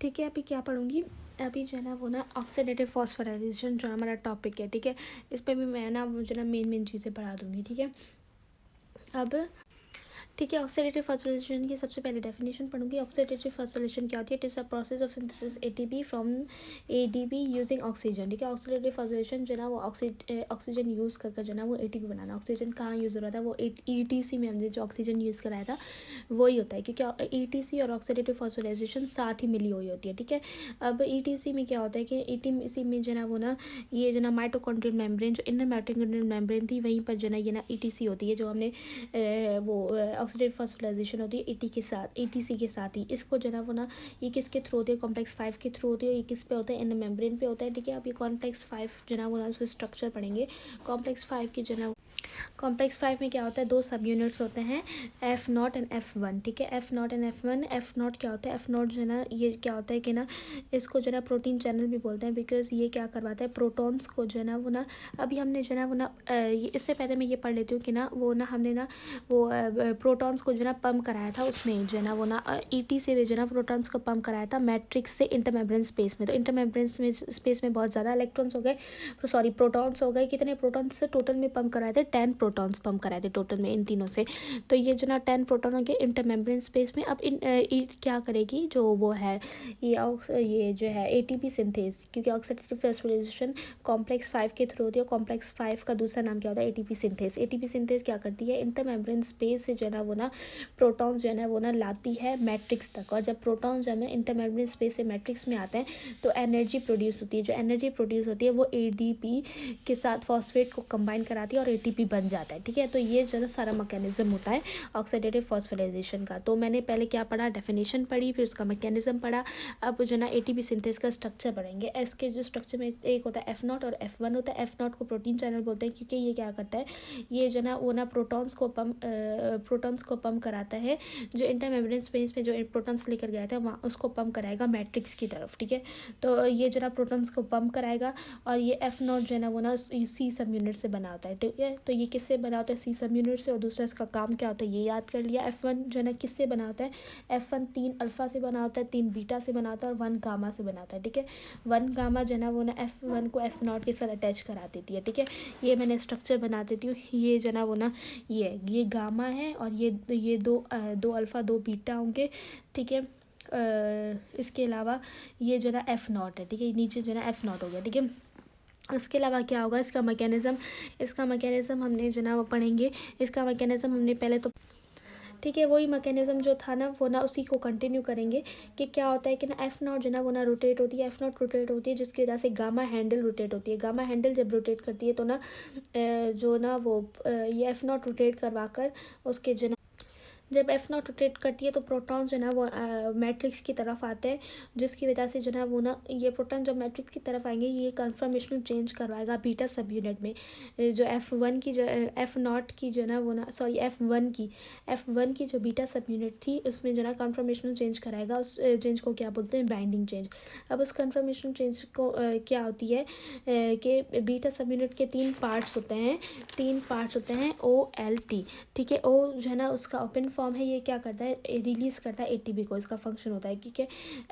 ठीक है, अभी क्या पढ़ूँगी, अभी जो है ना वो ना ऑक्सीडेटिव फॉस्फोराइलेशन जो हमारा टॉपिक है, ठीक है, इस पे भी मैं ना जो ना मेन चीज़ें पढ़ा दूँगी, ठीक है। अब ठीक है, ऑक्सीडेटिव फॉस्फोराइलेशन की सबसे पहले डेफिनेशन पढ़ूंगी। ऑक्सीडेटिव फॉस्फोराइलेशन क्या होती है? It is a process of synthesis ATP from ADP using oxygen. ठीक है, ऑक्सीडेटिव फॉस्फोराइलेशन जो है ना वो ऑक्सीजन यूज़ करके जो है ना वो एटीपी बनाना। ऑक्सीजन कहाँ यूज़ हो रहा था? वो ईटीसी में हमने जो ऑक्सीजन यूज़ कराया था वही होता है, क्योंकि ईटीसी और ऑक्सीडेटिव फॉस्फोराइलेशन साथ ही मिली हुई होती है। ठीक है, अब ईटीसी में क्या होता है कि ईटीसी में जो है ना वो ना ये जो ना माइटोकॉन्ड्रियल मेम्ब्रेन, जो इनर माइटोकॉन्ड्रियल मेम्ब्रेन थी, वहीं पर जो है ना ये ना ईटीसी होती है, जो हमने वो ऑक्सीडेटिव फॉस्फोराइलेशन होती है एटीसी के साथ ही। इसको जो है ना वो ना ये किसके थ्रू होती है? कॉम्प्लेक्स 5 के थ्रू होती है। ये किस पे होता है? इन मेम्ब्रेन पे होता है। ठीक है, अब ये कॉम्प्लेक्स 5 जो है ना वो ना उसका स्ट्रक्चर पढ़ेंगे। कॉम्प्लेक्स 5 की जो है ना कॉम्प्लेक्स 5 में क्या होता है? 2 सब यूनिट्स होते हैं, F0 एंड F1। ठीक है, F0 एंड F1। F0 क्या होता है? F0 जो है ना ये क्या होता है कि ना इसको जो है ना प्रोटीन चैनल भी बोलते हैं, बिकॉज ये क्या करवाता है? प्रोटॉन्स को जो है ना वो ना अभी हमने जो है ना वो ना इससे पहले मैं ये पढ़ लेती हूँ कि ना वो ना हमने ना वो प्रोटॉन्स को जो है ना पंप कराया था, उसमें जो है ना वो ना ईटी से भी जो है ना प्रोटॉन्स को पंप कराया था मैट्रिक्स से इंटरमेम्ब्रेन स्पेस में। तो इंटरमेम्ब्रेन स्पेस में बहुत ज़्यादा इलेक्ट्रॉन्स हो गए, सॉरी प्रोटॉन्स हो गए। कितने प्रोटॉन्स से टोटल में पंप कराए थे? 10 प्रोटॉन्स पंप कराए थे टोटल में इन तीनों से। तो ये जो ना 10 प्रोटॉन हो गए इंटरमेम्ब्रेन स्पेस में। अब क्या करेगी जो वो है ये जो है एटीपी सिंथेज, क्योंकि ऑक्सीडेटिव फॉस्फोराइलेशन कॉम्प्लेक्स 5 के थ्रू होती है। कॉम्प्लेक्स 5 का दूसरा नाम क्या होता है? ATP synthase. एटीपी सिंथेज क्या करती है? इंटरमेम्ब्रेन स्पेस से जो है ना वो ना प्रोटॉन्स जो है ना वो ना लाती है मैट्रिक्स तक, और जब प्रोटॉन्स जो है ना इंटरमेम्ब्रेन स्पेस से मैट्रिक्स में आते हैं तो एनर्जी प्रोड्यूस होती है। जो एनर्जी प्रोड्यूस होती है वो एडीपी के साथ फॉस्फेट को कंबाइन कराती है और एटीपी बन जाता है। ठीक है, तो ये जो है सारा मैकेनिज्म होता है ऑक्सीडेटिव फॉस्फोराइलेशन का। तो मैंने पहले क्या पढ़ा? डेफिनेशन पढ़ी, फिर उसका मैकेनिज्म पढ़ा। अब जो ना एटीपी सिंथेस का स्ट्रक्चर पढ़ेंगे। इसके जो स्ट्रक्चर में एक होता है F0 और F1 होता है। F0 को प्रोटीन चैनल बोलते हैं, क्योंकि ये क्या करता है? ये जो ना वो ना प्रोटॉन्स को पंप कराता है, जो इंटरमेम्ब्रेन स्पेस में जो प्रोटॉन्स लेकर गया था वहाँ उसको पंप कराएगा मैट्रिक्स की तरफ। ठीक है, तो ये जो ना प्रोटॉन्स को पंप कराएगा, और ये F0 जो है ना वो ना सी सब यूनिट से बना होता है। ठीक है, तो ये किससे बना होता है? सी सब यूनिट से। और दूसरा इसका काम क्या होता है ये याद कर लिया। F1 जो है ना किससे बना होता है? F1 3 अल्फा से बना होता है, 3 बीटा से बना होता है, और 1 गामा से बना होता है। ठीक है, 1 गामा जो है ना वो ना F1 को F0 के साथ अटैच करा देती है। ठीक है, ये मैंने स्ट्रक्चर बना देती हूँ। ये जो है ना वो ना ये गामा है, और ये दो अल्फा 2 बीटा होंगे। ठीक है, इसके अलावा ये जो ना F0 है। ठीक है, नीचे जो है ना F0 हो गया। ठीक है, उसके अलावा क्या होगा? इसका मैकेनिज़्म हमने जो ना वो पढ़ेंगे। इसका मैकेनिज़्म हमने पहले तो ठीक है, वही मैकेनिज़्म जो था ना वो ना उसी को कंटिन्यू करेंगे कि क्या होता है कि ना F0 जो ना वो ना रोटेट होती है। F0 रोटेट होती है जिसकी वजह से गामा हैंडल रोटेट होती है। गामा हैंडल जब रोटेट करती है तो ना जो ना वो ये F0 रोटेट करवा कर उसके जो जब F0 रोटेट करती है तो प्रोटॉन्स जो है ना वो मैट्रिक्स की तरफ आते हैं, जिसकी वजह से जो ना वो ना ये प्रोटॉन जब मैट्रिक्स की तरफ आएंगे ये कन्फर्मेशनल चेंज करवाएगा बीटा सब यूनिट में। जो F1 की जो F0 की जो ना वो ना सॉरी F1 की जो बीटा सब यूनिट थी उसमें जो ना कन्फर्मेशनल चेंज कराएगा। उस चेंज को क्या बोलते हैं? Binding change. अब उस कन्फर्मेशनल चेंज को क्या होती है कि बीटा सब यूनिट के 3 पार्ट्स होते हैं OLT। ठीक है, O जो है ना उसका ओपन फॉर्म है, ये क्या करता है? रिलीज करता है एटीपी को, इसका फंक्शन होता है। ठीक है,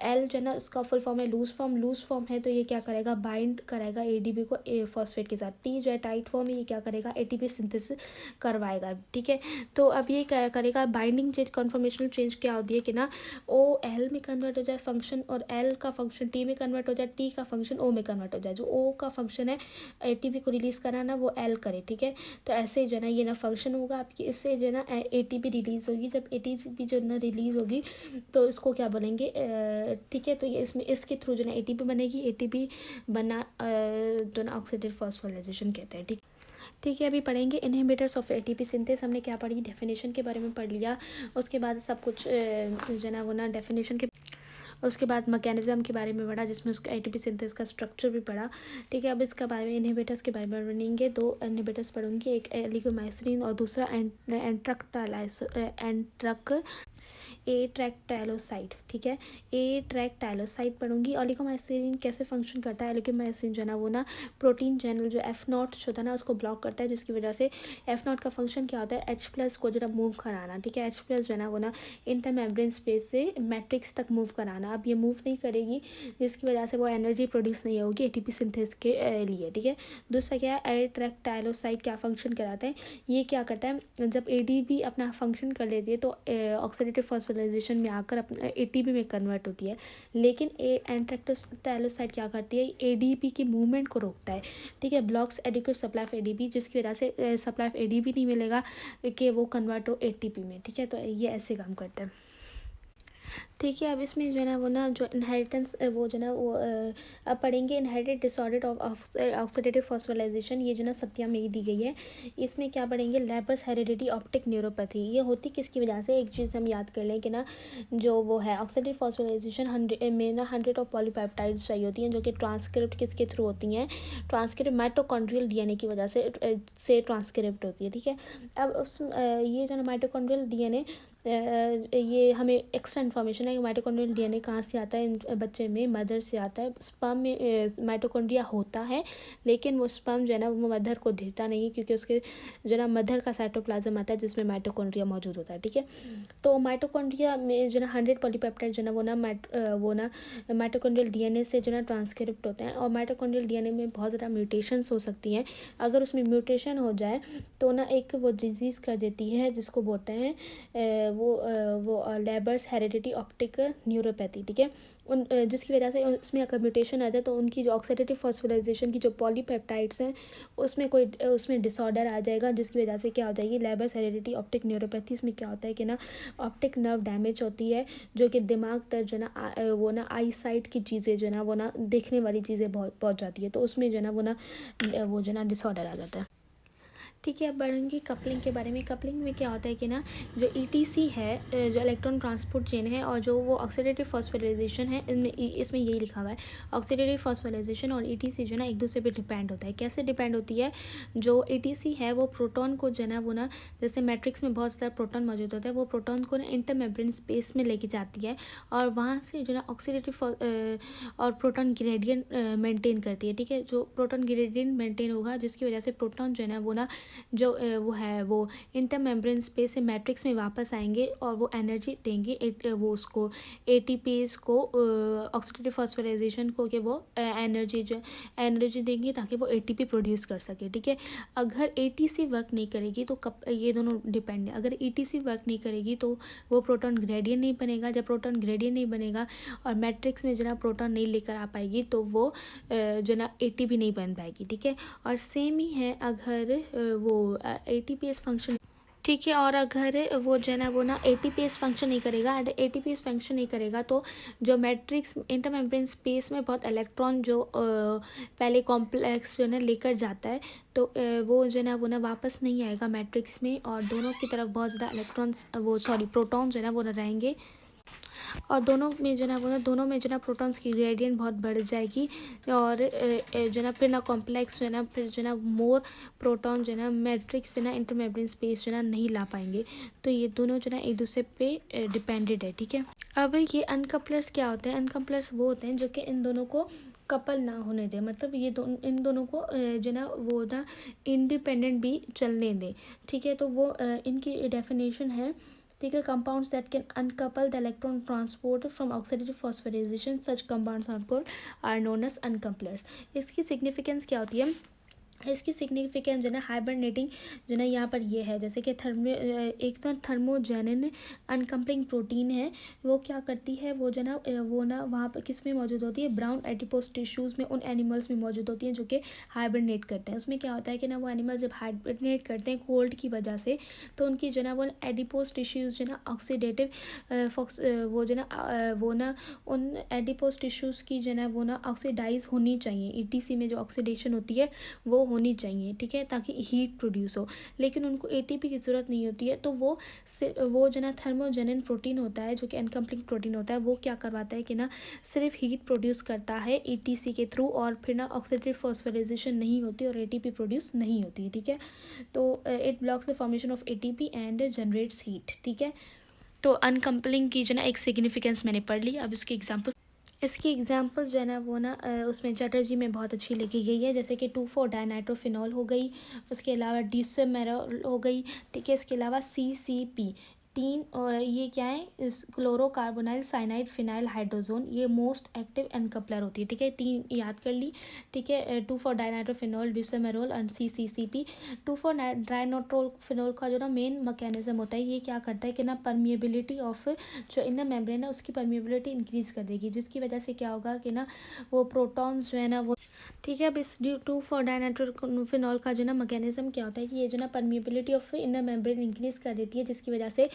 L जो है ना उसका फुल फॉर्म है लूज फॉर्म है, तो ये क्या करेगा? बाइंड करेगा एडीपी को फॉस्फेट के साथ। T जो है टाइट फॉर्म है, ये क्या करेगा? एटीपी सिंथेसिस करवाएगा। ठीक है, तो अब ये क्या करेगा? बाइंडिंग चेंज कन्फर्मेशनल चेंज क्या होती है कि ना O L में कन्वर्ट हो जाए फंक्शन, और L का फंक्शन T में कन्वर्ट हो जाए, T का फंक्शन O में कन्वर्ट हो जाए। जो O का फंक्शन है एटीपी को रिलीज कराना वो L करे। ठीक है, तो ऐसे जो है ना ये ना फंक्शन होगा आपकी, इससे जो है ना एटीपी रिलीज होगी। जब एटीपी जो ना रिलीज होगी तो इसको क्या बोलेंगे? ठीक है, तो ये इसमें इसके थ्रू जो ना एटीपी बनेगी। एटीपी बना तो ना ऑक्सीडेटिव फॉस्फोराइलेशन कहते हैं। ठीक है, अभी पढ़ेंगे इनहिबिटर्स ऑफ एटीपी सिंथेस। हमने क्या पढ़ी? डेफिनेशन के बारे में पढ़ लिया। उसके बाद सब कुछ जो ना वो ना डेफिनेशन के उसके बाद मैकेनिज्म के बारे में पढ़ा, जिसमें उसका एटीपी सिंथेस का स्ट्रक्चर भी पढ़ा। ठीक है, अब इसके बारे में इनहिबिटर्स के बारे में पढ़ेंगे। 2 इनहिबिटर्स पढ़ूंगी, एक एलिगोमाइसिन और दूसरा एट्रैक्टाइलोसाइड। ठीक है, एट्रैक्टाइलोसाइड पढ़ूंगी। ओलिगोमाइसिन कैसे फंक्शन करता है? ओलिगोमाइसिन जो है ना वो ना प्रोटीन चैनल जो F0 जो था ना उसको ब्लॉक करता है, जिसकी वजह से F0 का फंक्शन क्या होता है? H+ को जो ना मूव कराना। ठीक है, H+ जो है ना वो ना इंटरमेम्ब्रेन स्पेस से मैट्रिक्स तक मूव कराना। अब ये मूव नहीं करेगी, जिसकी वजह से वो एनर्जी प्रोड्यूस नहीं होगी एटीपी सिंथेसिस के लिए, ठीक है। दूसरा क्या है, एरिथ्रोक्टाइलोसाइट क्या फंक्शन कराते हैं, ये क्या करता है, जब एडीपी अपना फंक्शन कर लेती है तो ऑक्सीडेटिव फॉस्फोराइलेशन में आकर अपना एटीपी में कन्वर्ट होती है, लेकिन एरिथ्रोक्टाइलोसाइट क्या करती है, एडीपी की मूवमेंट को रोकता है, ठीक है, blocks adequate supply of ADP, जिसकी वजह से सप्लाई ऑफ एडीपी नहीं मिलेगा कि वो कन्वर्ट हो एटीपी में, ठीक है। तो ये ऐसे काम करता है, ठीक है। अब इसमें जो है ना वो ना जो इनहेरिटेंस वो जो ना वो अब पढ़ेंगे inherited disorder of oxidative phosphorylation, ये जो ना सत्या में ही दी गई है। इसमें क्या पढ़ेंगे, लेबर्स हेरिडिटी ऑप्टिक न्यूरोपैथी, ये होती किसकी वजह से, एक चीज़ हम याद कर लें कि ना जो वो है ऑक्सीडेटिव फॉस्फोराइलेशन 100 में ना 100 ऑफ पॉलीपेप्टाइड्स चाहिए होती हैं, जो कि ट्रांसक्रिप्ट किसके थ्रू होती हैं, ट्रांसक्रिप्ट माइटोकॉन्ड्रियल डीएनए की वजह से ट्रांसक्रिप्ट होती है, ठीक है। अब उस ये जो ना माइटोकॉन्ड्रियल डीएनए ये हमें एक्स्ट्रा इन्फॉर्मेशन है कि माइटोकॉन्ड्रियल डीएनए कहाँ से आता है, इन बच्चे में मदर से आता है। स्पर्म में माइटोकॉन्ड्रिया होता है, लेकिन वो स्पर्म जो है ना वो मदर को देता नहीं, क्योंकि उसके जो ना मदर का साइटोप्लाज्म आता है जिसमें माइटोकॉन्ड्रिया मौजूद होता है, ठीक है। तो माइटोकॉन्ड्रिया में जो ना 100 पॉलीपेप्टाइड जो ना वो ना माइटोकॉन्ड्रियल डीएनए से जो ना ट्रांसक्रिप्ट होते हैं, और माइटोकॉन्ड्रियल डीएनए में बहुत ज़्यादा म्यूटेशंस हो सकती हैं। अगर उसमें म्यूटेशन हो जाए तो ना एक वो डिजीज़ कर देती है जिसको बोलते हैं वो लेबर्स हेरिडिटी ऑप्टिक न्यूरोपैथी, ठीक है। जिसकी वजह से उसमें अगर म्यूटेशन आ जाए तो उनकी जो ऑक्सीडेटिव फॉस्फोराइलेशन की जो पॉलीपेप्टाइड्स हैं उसमें डिसऑर्डर आ जाएगा, जिसकी वजह से क्या हो जाएगी, लेबर्स हेरिडिटी ऑप्टिक न्यूरोपैथी। इसमें क्या होता है कि ना ऑप्टिक नर्व डैमेज होती है, जो कि दिमाग तक जो ना वो ना आई साइट की चीज़ें जो ना वो ना देखने वाली चीज़ें पहुँच जाती है, तो उसमें जो ना वो जो ना डिसऑर्डर आ जाता है, ठीक है। अब बढ़ेंगे कपलिंग के बारे में। कपलिंग में क्या होता है कि ना जो ईटीसी है, जो इलेक्ट्रॉन ट्रांसपोर्ट चेन है, और जो वो ऑक्सीडेटिव फॉस्फोराइलेशन है, इसमें यही लिखा हुआ है, ऑक्सीडेटिव फॉस्फोराइलेशन और ईटीसी जो ना एक दूसरे पे डिपेंड होता है। कैसे डिपेंड होती है, जो ईटीसी है वो प्रोटॉन को जो ना वो ना जैसे मैट्रिक्स में बहुत ज़्यादा प्रोटॉन मौजूद होता है, वो प्रोटॉन को ना इंटरमेम्ब्रेन स्पेस में लेके जाती है, और वहाँ से जो ना ऑक्सीडेटिव और प्रोटॉन ग्रेडियंट मेंटेन करती है, ठीक है। जो प्रोटॉन ग्रेडियंट मेंटेन होगा, जिसकी वजह से प्रोटॉन जो है ना वो ना जो वो है वो इंटरमेम्ब्रेन स्पेस से मैट्रिक्स में वापस आएंगे, और वो एनर्जी देंगे वो उसको एटीपीज को ऑक्सीडेटिव फॉस्फोराइलेशन को, कि वो एनर्जी देंगे ताकि वो एटीपी प्रोड्यूस कर सके, ठीक है। अगर एटीसी वर्क नहीं करेगी तो ये दोनों डिपेंड है। अगर ईटीसी वर्क नहीं करेगी तो वो प्रोटॉन ग्रेडियंट नहीं बनेगा। जब प्रोटॉन ग्रेडियंट नहीं बनेगा और मैट्रिक्स में जो ना प्रोटॉन नहीं लेकर आ पाएगी, तो वो जो ना एटीपी नहीं बन पाएगी, ठीक है। और सेम ही है अगर वो एटीपीएस फंक्शन, ठीक है। और अगर वो जो है ना वो ना एटीपीएस फंक्शन नहीं करेगा, एंड एटीपीएस फंक्शन नहीं करेगा तो जो मैट्रिक्स इंटरमेम्ब्रेन स्पेस में बहुत इलेक्ट्रॉन जो पहले कॉम्प्लेक्स जो है ना लेकर जाता है, तो वो जो है ना वो ना वापस नहीं आएगा मैट्रिक्स में, और दोनों की तरफ बहुत ज़्यादा इलेक्ट्रॉन्स प्रोटॉन जो है ना वो ना रहेंगे, और दोनों में जो ना प्रोटॉन्स की ग्रेडियंट बहुत बढ़ जाएगी, और जो ना फिर ना कॉम्प्लेक्स जो है ना फिर जो ना मोर प्रोटॉन जो है ना मैट्रिक्स से ना इंटरमेम्ब्रेन स्पेस जो है ना नहीं ला पाएंगे। तो ये दोनों जो ना एक दूसरे पे डिपेंडेड है, ठीक है। अब ये अनकपलर्स क्या होते हैं, अनकपलर्स वो होते हैं जो कि इन दोनों को कपल ना होने दें, मतलब ये इन दोनों को जो ना वो ना इंडिपेंडेंट भी चलने दें, ठीक है। तो वो इनकी डेफिनेशन है, ठीक है, compounds that can uncouple the electron transport from oxidative phosphorylation, such compounds are known as uncouplers। इसकी सिग्निफिकेंस क्या होती है, इसकी सिग्निफिकेंस जो है हाइबरनेटिंग जो ना यहाँ पर ये है, जैसे कि एक तो थर्मोजेनिन अनकम्पलिंग प्रोटीन है, वो क्या करती है, वो जो ना वहाँ पर किस में मौजूद होती है, ब्राउन एडिपोज टिश्यूज़ में, उन एनिमल्स में मौजूद होती हैं जो कि हाइबरनेट करते हैं। उसमें क्या होता है कि ना वो एनिमल जब हाइबरनेट करते हैं कोल्ड की वजह से, तो उनकी जो ना वो एडिपोज टिश्यूज़ जो ना ऑक्सीडेटिव वो ना उन एडिपोज टिश्यूज़ की जो ना वो ना ऑक्सीडाइज होनी चाहिए, ईटीसी में जो ऑक्सीडेशन होती है वो होनी चाहिए, ठीक है, ताकि हीट प्रोड्यूस हो। लेकिन उनको एटीपी की ज़रूरत नहीं होती है, तो वो जो ना थर्मोजेनिन प्रोटीन होता है, जो कि अनकम्पलिंग प्रोटीन होता है, वो क्या करवाता है कि ना सिर्फ हीट प्रोड्यूस करता है ईटीसी के थ्रू, और फिर ना ऑक्सीडेटिव फॉस्फोराइलेशन नहीं होती और एटीपी प्रोड्यूस नहीं होती, ठीक है। तो it blocks the formation of ATP and generates heat, ठीक है। तो अनकम्पलिंग की जो ना एक सिग्निफिकेंस मैंने पढ़ ली। अब इसकी एग्जांपल्स जो है ना वो ना उसमें चैटर्जी में बहुत अच्छी लिखी गई है, जैसे कि 2,4-डाइनाइट्रोफिनॉल हो गई, उसके अलावा डिसमेरॉल हो गई, ठीक है। इसके अलावा CCP और ये क्या है, इस क्लोरोकार्बोनाइल साइनाइड फिनाइल हाइड्रोजोन, ये मोस्ट एक्टिव एनकपलर होती है, ठीक है। 3 याद कर ली, ठीक है। 2 for dinitrophenol ब्यूसेमेरोल and CCCP। 2 for dinitrophenol का जो ना मेन मैकेनिज्म होता है, ये क्या करता है कि ना परमिएबिलिटी ऑफ जो इनर मेम्ब्रेन है उसकी परमिएबिलिटी इंक्रीज कर देगी, जिसकी वजह से क्या होगा कि ना वो प्रोटॉन्स जो है ना वो, ठीक है। अब इस 2 फॉर डाइनाइट्रोफिनॉल का जो ना मैकेनिज्म क्या होता है कि ये जो ना permeability of inner membrane increase कर देती है, जिसकी वजह से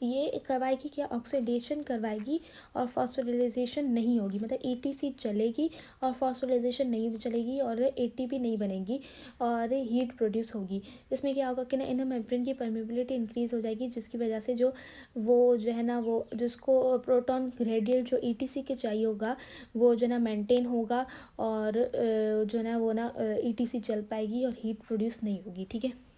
ये करवाएगी क्या, ऑक्सीडेशन करवाएगी और फॉस्फोरिलेशन नहीं होगी, मतलब ATC चलेगी और फॉस्फोरिलेशन नहीं चलेगी और ATP नहीं बनेगी और हीट प्रोड्यूस होगी। इसमें क्या होगा कि ना इनर मेम्ब्रेन की परमिएबिलिटी इंक्रीज हो जाएगी, जिसकी वजह से जो वो जो है ना वो जिसको प्रोटॉन ग्रेडियंट जो ETC के चाहिए होगा वो जो ना मेंटेन होगा और जो ना वो ना ETC चल पाएगी और हीट प्रोड्यूस नहीं होगी, ठीक है।